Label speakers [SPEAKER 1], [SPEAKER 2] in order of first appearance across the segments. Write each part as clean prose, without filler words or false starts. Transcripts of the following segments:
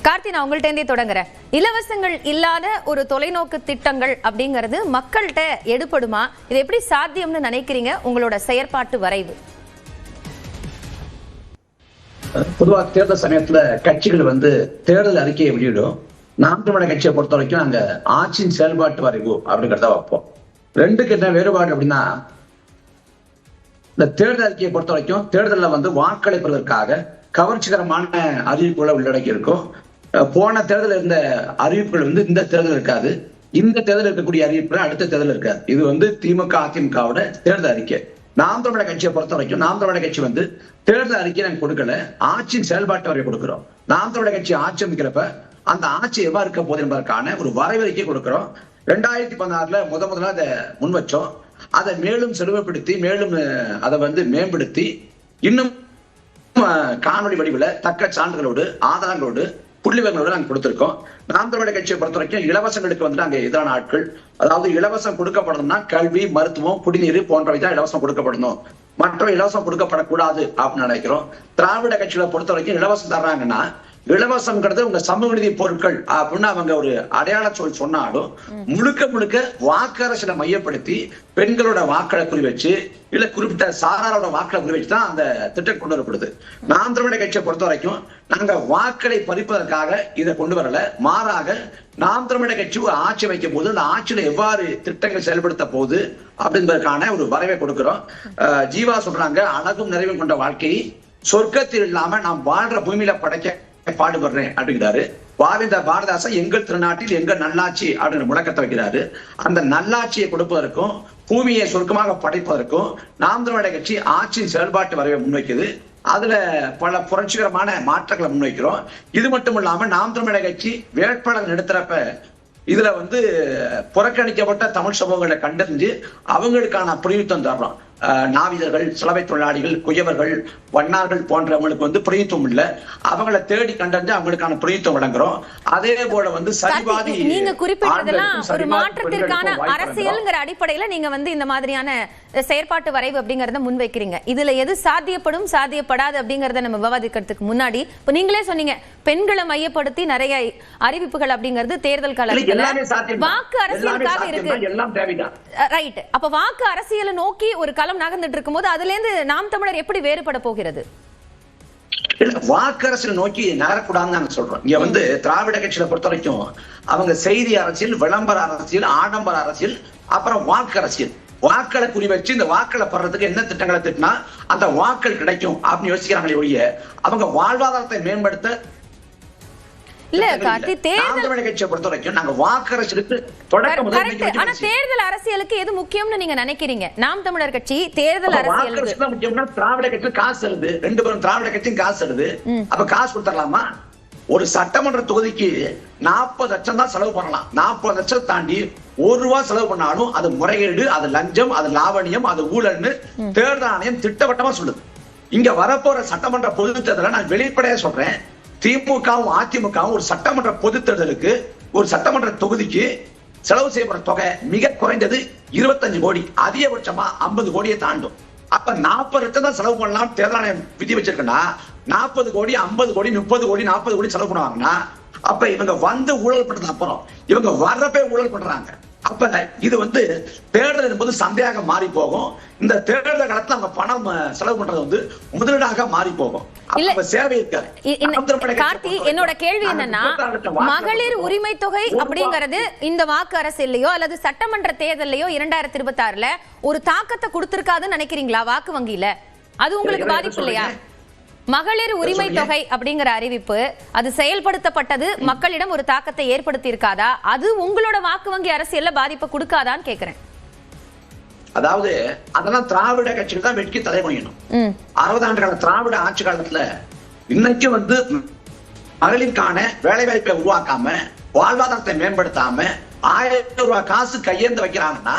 [SPEAKER 1] கார்த்தி, நான் உங்கள்ட்ட இருந்தே தொடங்குறேன். இலவசங்கள் இல்லாத ஒரு தொலைநோக்கு திட்டங்கள் அப்படிங்கிறது மக்கள்கிட்ட எடுபடுமா? இது எப்படி சாத்தியம்னு நினைக்கிறீங்க? உங்களோட செயற்பாட்டு வரைவு.
[SPEAKER 2] பொதுவா தேர்தல் சமயத்துல கட்சிகள் தேர்தல் அறிக்கையை வெளியிடும். நாம் தமிழர் கட்சியை பொறுத்த வரைக்கும் நாங்க ஆட்சியின் செயல்பாட்டு வரைவு அப்படிங்கிறத வைப்போம். ரெண்டுக்கு என்ன வேறுபாடு அப்படின்னா, இந்த தேர்தல் அறிக்கையை பொறுத்த வரைக்கும் தேர்தலில் வாக்களிப்பதற்காக கவர்ச்சிகரமான அறிவிப்புகளை உள்ளடக்கி இருக்கும். போன தேர்தல் இருந்த அறிவிப்புகள் இந்த தேர்தல் இருக்காது. இந்த தேர்தல் இருக்கக்கூடிய அறிவிப்புகள் அடுத்த தேர்தல் இருக்காது. இது திமுக அதிமுகவோட தேர்தல் அறிக்கை. நாம் தமிழர் கட்சியை பொறுத்த வரைக்கும் நாம் தமிழர் கட்சி தேர்தல் அறிக்கையை நாங்கள் கொடுக்கல, ஆட்சியின் செயல்பாட்டு வரை கொடுக்கிறோம். நாம் தமிழர் கட்சி ஆட்சி அமைக்கிறப்ப அந்த ஆட்சி எவ்வாறு இருக்க போது என்பதற்கான ஒரு வரைவறிக்கை கொடுக்கிறோம். 2016 முதல்ல அதை முன் வச்சோம். அதை மேலும் செழுமைப்படுத்தி மேலும் அதை மேம்படுத்தி இன்னும் காணொலி வடிவில் தக்க சான்றுகளோடு ஆதாரங்களோடு புள்ளிவர்களோடு நாங்கள் கொடுத்திருக்கோம். நாம் தமிழர் கட்சியை பொறுத்த வரைக்கும் இலவசங்களுக்கு நாங்கள் எதிரான ஆட்கள். அதாவது இலவசம் கொடுக்கப்படணும்னா கல்வி, மருத்துவம், குடிநீர் போன்றவை தான் இலவசம் கொடுக்கப்படணும். மற்ற இலவசம் கொடுக்கப்படக்கூடாது அப்படின்னு நினைக்கிறோம். திராவிட கட்சிகளை பொறுத்த வரைக்கும் இலவசம் தர்றாங்கன்னா இலவசம்ங்கிறது உங்க சமூக நீதி பொருட்கள் அப்படின்னு அவங்க ஒரு அடையாள சொல் சொன்னாலும் முழுக்க வாக்கரசியலை மையப்படுத்தி பெண்களோட வாக்களை குறி வச்சு இல்ல குறிப்பிட்ட சாராரோட வாக்களை குறி வச்சு தான் அந்த திட்டம் கொண்டு வரப்படுது. நாம் தமிழர் கட்சியை பொறுத்த வரைக்கும் நாங்க வாக்களை பறிப்பதற்காக இதை கொண்டு வரல. மாறாக நாம் தமிழர் கட்சி ஆட்சி வைக்கும் போது அந்த ஆட்சியில எவ்வாறு திட்டங்கள் செயல்படுத்த போகுது அப்படின்றதுக்கான ஒரு வரைவை கொடுக்கிறோம். ஜீவா சொல்றாங்க, அழகும் நிறைவும் கொண்ட வாழ்க்கையை சொர்க்கத்தில் இல்லாம நாம் வாழ்ற பூமியில படைக்க பாடுபடுறேன் அப்படிங்கிறாரு. பாரதிதாசன் எங்கள் திருநாட்டில் எங்கள் நல்லாட்சி அப்படிங்கிற முழக்கத்தை வைக்கிறாரு. அந்த நல்லாட்சியை கொடுப்பதற்கும் பூமியை சொர்க்கமாக படைப்பதற்கும் நாம் தமிழர் கட்சி ஆட்சியின் செயல்பாட்டு வரைவை முன்வைக்குது. அதுல பல புரட்சிகரமான மாற்றங்களை முன்வைக்கிறோம். இது மட்டும் இல்லாம நாம் தமிழர் கட்சி வேட்பாளர் நிறுத்துறப்ப இதுல புறக்கணிக்கப்பட்ட தமிழ் சமூகங்களை கண்டறிஞ்சு அவங்களுக்கான பிரதிநிதித்துவம் தர்றோம். நாவிதர்கள், சிலவை தொழிலாளிகள், குயவர்கள், வண்ணார்கள் போன்றவங்களுக்கு பிரதிநிதித்துவம் இல்ல. அவங்களை தேடி கண்டறிஞ்சு அவங்களுக்கான பிரதிநிதித்துவம் வழங்குறோம். அதே போல சரிவாதி
[SPEAKER 1] நீங்க குறிப்பிட்டதெல்லாம் ஒரு மாற்றத்திற்கான அரசியல்ங்கிற அடிப்படையில நீங்க இந்த மாதிரியான செயற்பாட்டு வரைவு அப்படிங்கறத முன்வைக்கிறீங்க. இதுல எது சாத்தியப்படும் சாத்தியப்படாது அப்படிங்கறத நம்ம விவாதிக்கிறதுக்கு முன்னாடி இப்ப நீங்களே சொன்னீங்க, பெண்களை மையப்படுத்தி நிறைய அறிவிப்புகள் அப்படிங்கிறது தேர்தல் காலத்துல வாக்கு அரசியலுக்காக இருக்கு. ரைட். அப்ப வாக்கு அரசியலை நோக்கி ஒரு களம் நகர்ந்துட்டு இருக்கும் போது அதுல இருந்து நாம் தமிழர் எப்படி வேறுபட போகிறது?
[SPEAKER 2] வாக்கு அரசியல் நோக்கி நகரக்கூடாதுன்னு நாங்க சொல்றோம். இங்க திராவிட கட்சியில பொறுத்த வரைக்கும் அவங்க செய்தி அரசியல், விளம்பர அரசியல், ஆடம்பர அரசியல், அப்புறம் வாக்கு அரசியல். வாக்களை குறி வச்சு இந்த வாக்களை பெறறதுக்கு என்ன திட்டங்களை திட்டினா அந்த வாக்கள் கிடைக்கும் அப்படின்னு யோசிக்கிறாங்களே ஒழிய அவங்க வாழ்வாதாரத்தை மேம்படுத்த
[SPEAKER 1] இல்ல. கார்த்தி, தேர்தல்
[SPEAKER 2] கட்சியை பொறுத்த வரைக்கும் நாங்க வாக்கு அரசியலுக்கு தொடக்கம்.
[SPEAKER 1] ஆனா தேர்தல் அரசியலுக்கு எது முக்கியம்னு நீங்க நினைக்கிறீங்க? நாம் தமிழர் கட்சி தேர்தல் அரசியலுக்கு
[SPEAKER 2] முக்கியம்னா திராவிட கட்சி காசு எழுது, ரெண்டு பேரும் திராவிட கட்சியும் காசு எழுது. அப்ப காசு கொடுத்துடலாமா? ஒரு சட்டமன்ற தொகுதிக்கு 40 லட்சம் தான் செலவு பண்ணலாம். 40 லட்சம் தாண்டி ₹1 செலவு பண்ணாலும் அது முறைகேடு, அது லஞ்சம், அது லாவணியம், அது ஊழல்னு தேர்தல் ஆணையம் திட்டவட்டமா சொல்லுது. இங்க வரப்போற சட்டமன்ற பொது தேர்தலை நான் வெளிப்படையா சொல்றேன், திமுகவும் அதிமுகவும் ஒரு சட்டமன்ற பொது தேர்தலுக்கு ஒரு சட்டமன்ற தொகுதிக்கு செலவு செய்யப்படுற தொகை மிக குறைந்தது 25 கோடி, அதிகபட்சமா 50 கோடியை தாண்டும். அப்ப 40 லட்சம் தான் செலவு பண்ணலாம் தேர்தல் ஆணையம் விதி வச்சிருக்குன்னா 40 கோடி, 50 கோடி, 30 கோடி, 40 கோடி செலவு பண்ணுவாங்கன்னா அப்ப இவங்க ஊழல் பண்றது அப்புறம் இவங்க வர்றப்பே ஊழல் பண்றாங்க. அப்ப இது தேர்தல் என்பது சந்தையாக மாறி போகும். இந்த தேர்தல் காலத்துல அவங்க பணம் செலவு பண்றது முதலீடாக மாறி போகும்.
[SPEAKER 1] கார்த்தி, என்னோட கேள்வி என்னன்னா, மகளிர் உரிமை தொகை அப்படிங்கறது இந்த வாக்கு அரசியல்லையோ அல்லது சட்டமன்ற தேர்தலையோ 2026 ஒரு தாக்கத்தை கொடுத்திருக்காதுன்னு நினைக்கிறீங்களா வாக்கு வங்கியில? அது உங்களுக்கு பாதிப்பு இல்லையா? மகளிர் உரிமை தொகை அப்படிங்கிற அறிவிப்பு அது செயல்படுத்தப்பட்டது மக்களிடம் ஒரு தாக்கத்தை ஏற்படுத்தி இருக்காதா? அது உங்களோட வாக்கு வங்கி அரசியல்ல பாதிப்பை கொடுக்காதான்னு கேக்குறேன்.
[SPEAKER 2] அதாவது அதெல்லாம் திராவிட கட்சிகள் தான் வெட்கி தலைமுடியணும். 60 ஆண்டு கால திராவிட ஆட்சி காலத்துல இன்னைக்கு மகளிருக்கான வேலை வாய்ப்பை உருவாக்காம வாழ்வாதாரத்தை மேம்படுத்தாம ₹1000 காசு கையேந்து வைக்கிறாங்கன்னா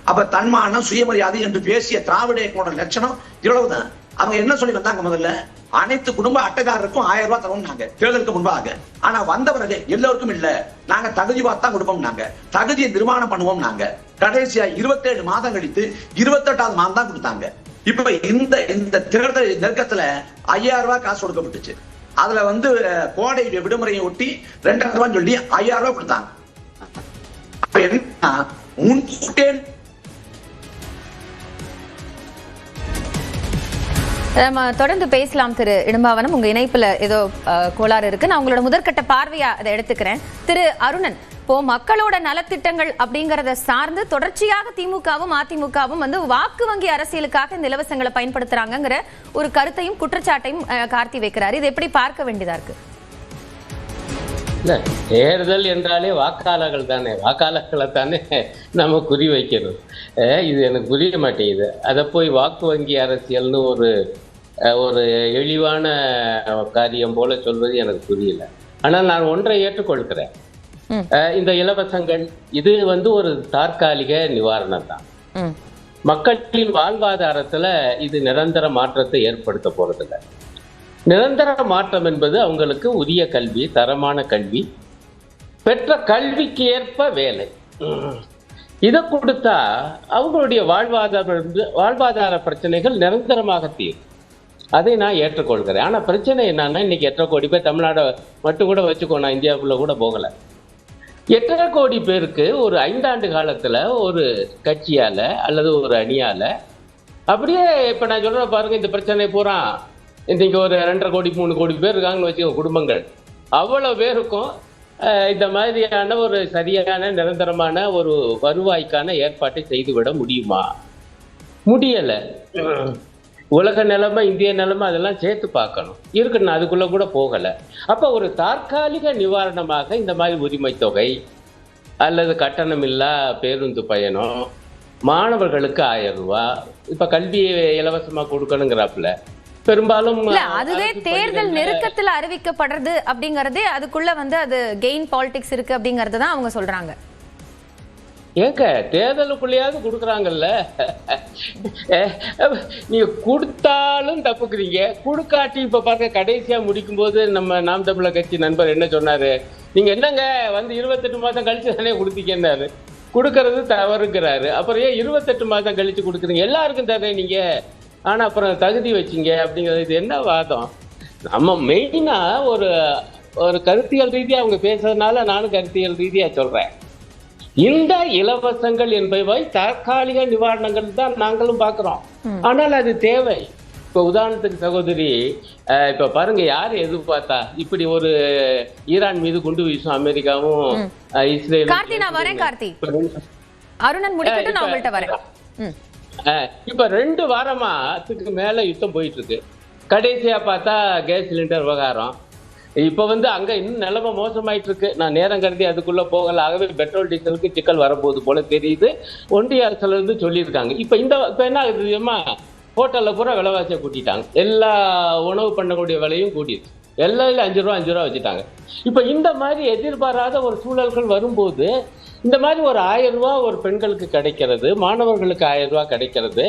[SPEAKER 2] அப்ப தன்மானம், சுயமரியாதை என்று பேசிய திராவிட இயக்கங்களோட லட்சணம் இவ்வளவுதான். அவங்க என்ன சொல்லி வந்தாங்க? முதல்ல அனைத்து குடும்ப அட்டைதாரருக்கும் ₹1000 தருவோம் தேர்தலுக்கு முன்பாக. ஆனா வந்தவர்கள் எல்லோருக்கும் இல்ல, நாங்க தகுதி பார்த்தா கொடுப்போம், நாங்க தகுதியை நிர்மாணம் பண்ணுவோம். நாங்க கடைசியா 27 மாதம் கழித்து 28வது மாதம் தான் கொடுத்தாங்க. இப்ப இந்த தேர்தல் நெருக்கத்துல ₹5000 காசு கொடுக்கப்பட்டுச்சு. அதுல வந்து கோடை விடுமுறையை ஒட்டி 2000 ரூபாய் சொல்லி 5000 ரூபாய் கொடுத்தாங்க. அப்ப என்ன முன்கூட்டியே
[SPEAKER 1] நம்ம தொடர்ந்து பேசலாம் திரு இடும்பாவனம். உங்க இணைப்புல ஏதோ கோளாறு இருக்கு. நான் உங்களோட முதற்கட்ட பார்வையா அதை எடுத்துக்கிறேன். திரு அருணன், இப்போ மக்களோட நலத்திட்டங்கள் அப்படிங்கறத சார்ந்து தொடர்ச்சியாக திமுகவும் அதிமுகவும் வந்து வாக்கு வங்கி அரசியலுக்காக இந்த இலவசங்களை பயன்படுத்துறாங்கிற ஒரு கருத்தையும் குற்றச்சாட்டையும் கார்த்தி வைக்கிறாரு. இது எப்படி பார்க்க வேண்டியதா இருக்கு?
[SPEAKER 3] இல்ல, தேர்தல் என்றாலே வாக்காளர்கள் தானே, வாக்காளர்களை தானே நம்ம குறி வைக்கணும். இது எனக்கு புரிய மாட்டேங்குது. அதை போய் வாக்கு வங்கி அரசியல்னு ஒரு இழிவான காரியம் போல சொல்வது எனக்கு புரியல. ஆனால் நான் ஒன்றை ஏற்றுக்கொள்கிறேன். இந்த இலவசங்கள் இது வந்து ஒரு தற்காலிக நிவாரணம் தான். மக்களின் வாழ்வாதாரத்துல இது நிரந்தர மாற்றத்தை ஏற்படுத்த போறதில்லை. நிரந்தர மாற்றம் என்பது அவங்களுக்கு உரிய கல்வி, தரமான கல்வி, பெற்ற கல்விக்கு ஏற்ப வேலை, இதை கொடுத்தா அவங்களுடைய வாழ்வாதார பிரச்சனைகள் நிரந்தரமாக தீரும். அதை நான் ஏற்றுக்கொள்கிறேன். ஆனா பிரச்சனை என்னன்னா, இன்னைக்கு 8.5 கோடி பேர் தமிழ்நாடு மட்டும் கூட வச்சுக்கோ, நான் இந்தியாவுக்குள்ள கூட போகல. 8.5 கோடி பேருக்கு ஒரு 5 ஆண்டு காலத்துல ஒரு கட்சியால அல்லது ஒரு அணியால அப்படியே இப்ப நான் சொல்ற பாருங்க, இந்த பிரச்சனை பூரா இன்னைக்கு ஒரு 2.5 கோடி 3 கோடி பேர் இருக்காங்கன்னு வச்சுக்கோங்க குடும்பங்கள். அவ்வளவு பேருக்கும் இந்த மாதிரியான ஒரு சரியான நிரந்தரமான ஒரு வருவாய்க்கான ஏற்பாட்டை செய்துவிட முடியுமா? முடியல. உலக நிலைமை, இந்திய நிலைமை அதெல்லாம் சேர்த்து பார்க்கணும். இருக்கு, நான் அதுக்குள்ள கூட போகல. அப்ப ஒரு தற்காலிக நிவாரணமாக இந்த மாதிரி உரிமை தொகை அல்லது கட்டணமில்லா பேருந்து பயணம், மாணவர்களுக்கு 1000 ரூபாய், இப்ப கல்வி இலவசமா கொடுக்கணுங்கிறாப்புல. பெரும்பாலும்
[SPEAKER 1] அதுவே தேர்தல் நெருக்கத்துல அறிவிக்கப்படுறது அப்படிங்கறதே அதுக்குள்ள வந்து அது கெயின் பாலிடிக்ஸ் இருக்கு அப்படிங்கறது தான் அவங்க சொல்றாங்க.
[SPEAKER 3] ஏங்க, தேர்தலுக்குள்ளேயாவது கொடுக்குறாங்கல்ல, நீங்க கொடுத்தாலும் தப்புக்குறீங்க, கொடுக்காட்டி இப்ப பாருங்க கடைசியா முடிக்கும் போது நம்ம நாம் தமிழர் கட்சி நண்பர் என்ன சொன்னாரு, நீங்க என்னங்க வந்து 28 மாதம் கழிச்சு தானே கொடுத்தீங்கன்னாரு. கொடுக்கறது தவறுங்கிறாரு. அப்புறம் ஏன் 28 மாதம் கழிச்சு கொடுக்குறீங்க? எல்லாருக்கும் தானே நீங்க, ஆனா அப்புறம் தகுதி வச்சிங்க அப்படிங்கிறது. இது என்ன வாதம்? நம்ம மெயினா ஒரு கருத்தியல் ரீதியா அவங்க பேசுறதுனால நானும் கருத்தியல் ரீதியா சொல்றேன். இந்த இலவசங்கள் என்பவை தற்காலிக நிவாரணங்கள் தான் நாங்களும் பார்க்கிறோம். ஆனால் அது தேவை. இப்ப உதாரணத்துக்கு சகோதரி, இப்ப பாருங்க, யாரு எதிர்பார்த்தா இப்படி ஒரு ஈரான் மீது குண்டு வீசும் அமெரிக்காவும் இஸ்ரேலும்.
[SPEAKER 1] கார்த்தி, நான் வரேன். கார்த்தி, அருணன் முடிக்கட்டும், நான் உங்கள்ட்ட வரேன்.
[SPEAKER 3] இப்ப 2 வாரமாத்துக்கு மேல யுத்தம் போயிட்டு இருக்கு. கடைசியா பார்த்தா கேஸ் சிலிண்டர் விவகாரம். இப்ப வந்து அங்க இன்னும் நிலைமை மோசமாயிட்டு இருக்கு. நான் நேரம் கருதி அதுக்குள்ள போகல. ஆகவே பெட்ரோல் டீசலுக்கு சிக்கல் வரப்போகுது போல தெரியுது. ஒன்றிய அரசுல இருந்து சொல்லியிருக்காங்க. இப்ப என்ன ஆகுதுமா, ஹோட்டல்ல பூரா விலைவாசியை கூட்டிட்டாங்க. எல்லா உணவு பண்ணக்கூடிய விலையும் கூட்டிடுச்சு. எல்லாம் 5 ரூபா வச்சுட்டாங்க. இப்ப இந்த மாதிரி எதிர்பாராத ஒரு சூழல்கள் வரும்போது இந்த மாதிரி ஒரு 1000 ரூபாய் ஒரு பெண்களுக்கு கிடைக்கிறது, மாணவர்களுக்கு 1000 ரூபாய் கிடைக்கிறது,